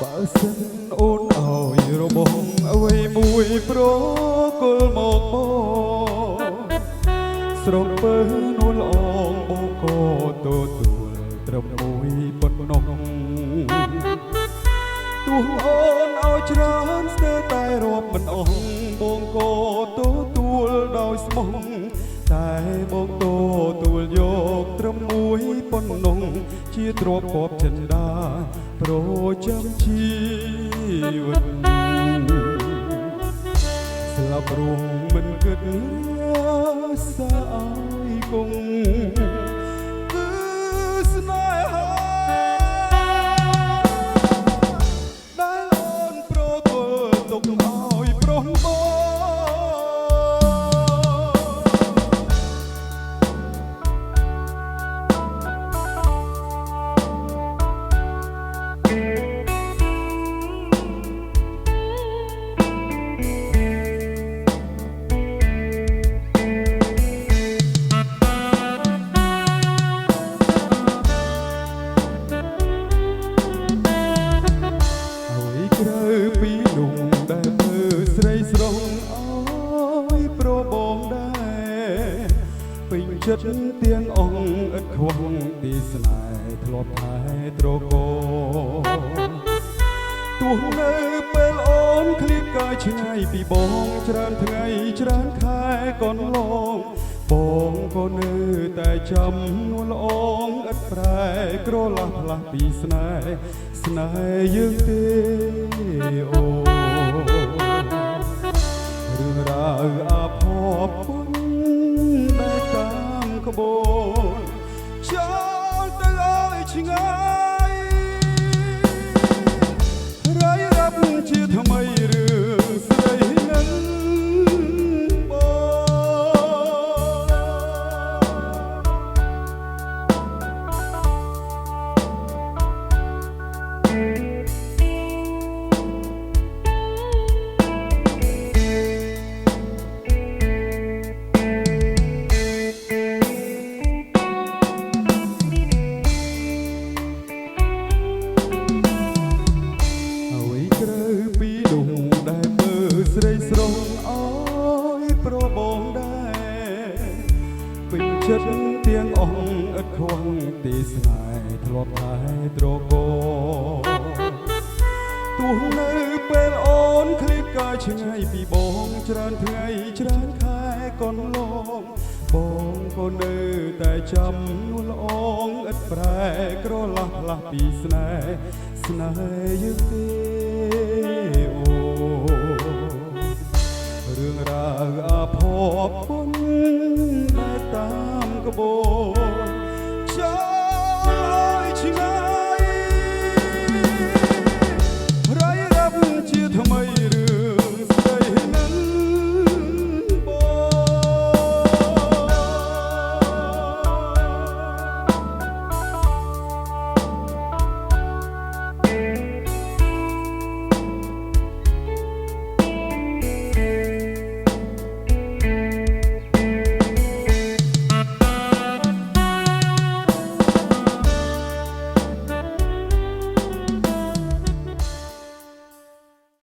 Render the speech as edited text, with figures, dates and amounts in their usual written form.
បើសិនអូនអើយរបងអ្វីមួយប្រគល់មកបងស្រងពើនួលអងបងក៏ទទួលត្រឹមមួយប៉ុណ្ណោះទោះអូនឲ្យច្រើនស្ទើរតែរាប់មិនអស់បងក៏ទទួលដោយស្មោះតែបងទទួលយកត្រឹមមួយប៉ុណ្ណោះជាទ្រព្យកប់ចិនដាប្រចាំជីវិតស្លាប់រួងមិនគិតសាឲ្យគង់គឺស្នេហាដែលអូនប្រគល់ទុកឲ្យប្រុសបងពីលំដែលមើលស្រីស្រងអើយប្របងដែរពេញចិត្តទាំងអង្គឥតខ្វងទីស្នេហ៍ធ្លាប់ថែត្រកោទោះនៅពេលអូនឃ្លាតកាយឆ្ងាយពីបងច្រើនថ្ងៃច្រើនខែកន្លងបងក៏នៅតែចាំនួលអងឥតប្រែក្រឡាស់ផ្លាស់ពីស្នេហ៍យើងទេអូរឿងរ៉ាវអាភ័ព្វគុណដែលតាមក្បូនចោលទៅឲ្យឆ្ងាយរាយរាប់ជាថ្មីរឿងស្រីនឹងស្រីស្រងអើយប្របងដែរពេញចិត្តទាំងអង្គឥតខ្វងទីស្នេហ៍ធ្លាប់ថែត្រកោទោះនៅពេលអូនឃ្លាតកាយឆ្ងាយពីបងច្រើនថ្ងៃច្រើនខែកន្លងបងក៏នៅតែចាំនួលអងឥតប្រែក្រឡាស់ផ្លាស់ពីស្នេហ៍យើងទេអូរឿងរ៉ាវអាភ័ព្វគុណដែលតាមក្បូន